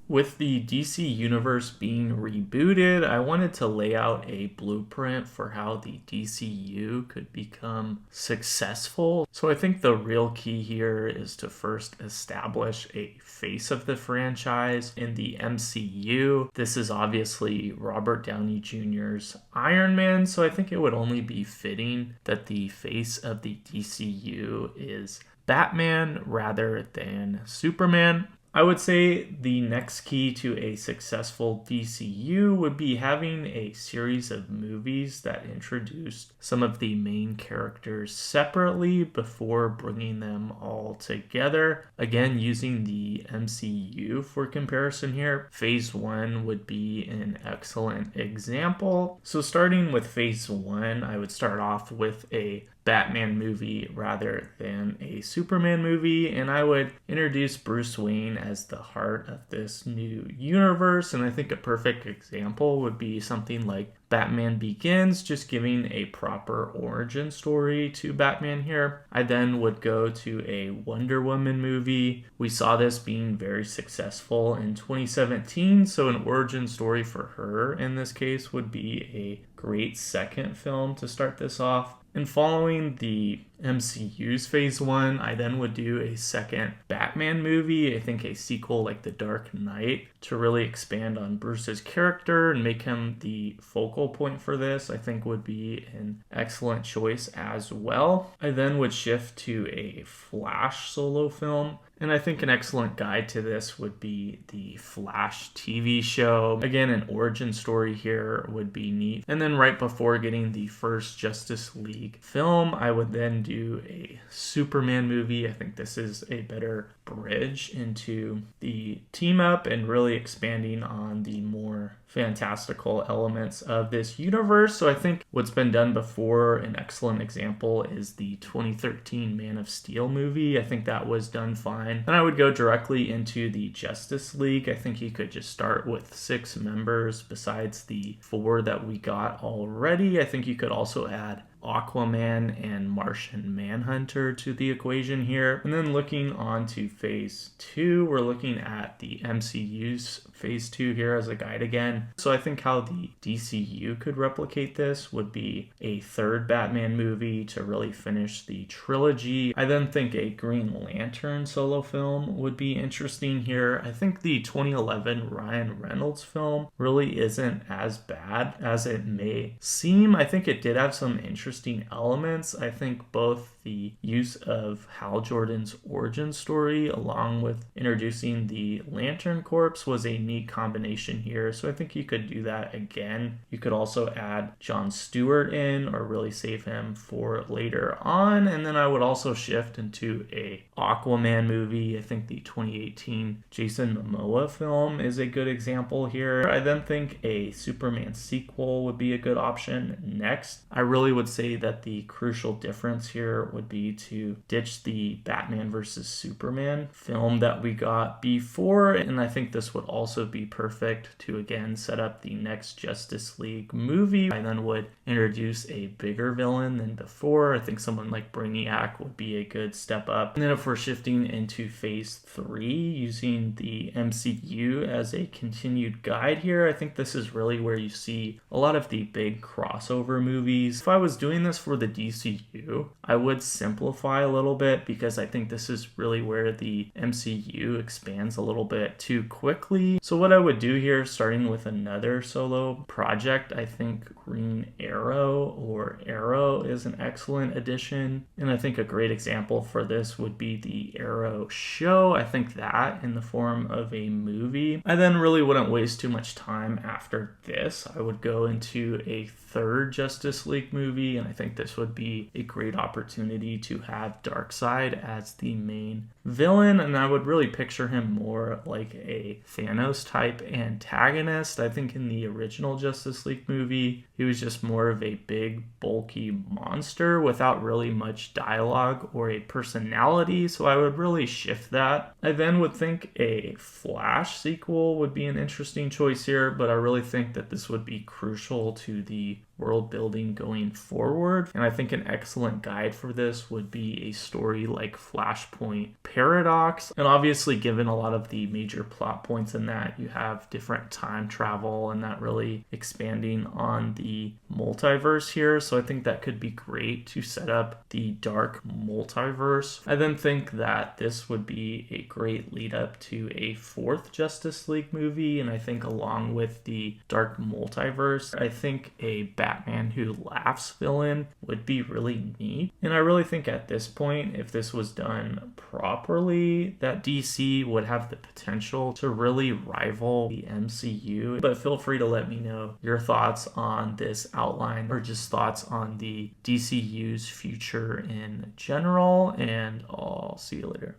With the DC universe being rebooted, I wanted to lay out a blueprint for how the DCU could become successful. So I think the real key here is to first establish a face of the franchise in the MCU. This is obviously Robert Downey Jr.'s Iron Man, so I think it would only be fitting that the face of the DCU is Batman rather than Superman. I would say the next key to a successful DCU would be having a series of movies that introduced some of the main characters separately before bringing them all together. Again, using the MCU for comparison here, Phase 1 would be an excellent example. So starting with Phase 1, I would start off with a Batman movie rather than a Superman movie, and I would introduce Bruce Wayne as the heart of this new universe. And I think a perfect example would be something like Batman Begins, just giving a proper origin story to Batman here. I then would go to a Wonder Woman movie. We saw this being very successful in 2017, so an origin story for her in this case would be a great second film to start this off. And following the MCU's Phase 1, I then would do a second Batman movie, I think a sequel like The Dark Knight, to really expand on Bruce's character and make him the focal point for this, I think would be an excellent choice as well. I then would shift to a Flash solo film. And I think an excellent guide to this would be the Flash TV show. Again, an origin story here would be neat. And then right before getting the first Justice League film, I would then do a Superman movie. I think this is a better bridge into the team up and really expanding on the more fantastical elements of this universe. So I think what's been done before, an excellent example, is the 2013 Man of Steel movie. I think that was done fine. Then I would go directly into the Justice League. I think you could just start with 6 members besides the 4 that we got already. I think you could also add Aquaman and Martian Manhunter to the equation here. And then looking on to Phase 2, we're looking at the MCU's Phase 2 here as a guide again. So I think how the DCU could replicate this would be a third Batman movie to really finish the trilogy. I then think a Green Lantern solo film would be interesting here. I think the 2011 Ryan Reynolds film really isn't as bad as it may seem. I think it did have some interesting elements. I think both the use of Hal Jordan's origin story along with introducing the Lantern Corps was a neat combination here. So I think you could do that again. You could also add Jon Stewart in or really save him for later on. And then I would also shift into a Aquaman movie. I think the 2018 Jason Momoa film is a good example here. I then think a Superman sequel would be a good option next. I really would say that the crucial difference here would be to ditch the Batman versus Superman film that we got before, and I think this would also be perfect to again set up the next Justice League movie. I then would introduce a bigger villain than before. I think someone like Brainiac would be a good step up. And then if we're shifting into Phase 3 using the MCU as a continued guide here, I think this is really where you see a lot of the big crossover movies. If I was doing this for the DCU, I would simplify a little bit because I think this is really where the MCU expands a little bit too quickly. So what I would do here, starting with another solo project, I think Green Arrow or Arrow is an excellent addition. And I think a great example for this would be the Arrow show. I think that in the form of a movie. I then really wouldn't waste too much time after this. I would go into a third Justice League movie, and I think this would be a great opportunity to have Darkseid as the main villain, and I would really picture him more like a Thanos type antagonist. I think in the original Justice League movie, he was just more of a big, bulky monster without really much dialogue or a personality, so I would really shift that. I then would think a Flash sequel would be an interesting choice here, but I really think that this would be crucial to the world building going forward. And I think an excellent guide for this would be a story like Flashpoint Paradox. And obviously, given a lot of the major plot points in that, you have different time travel and that really expanding on the multiverse here. So I think that could be great to set up the dark multiverse. I then think that this would be a great lead up to a fourth Justice League movie. And I think along with the dark multiverse, I think a Batman Who Laughs villain would be really neat. And I really think at this point, if this was done properly, that DC would have the potential to really rival the MCU. But feel free to let me know your thoughts on this outline or just thoughts on the DCU's future in general, and I'll see you later.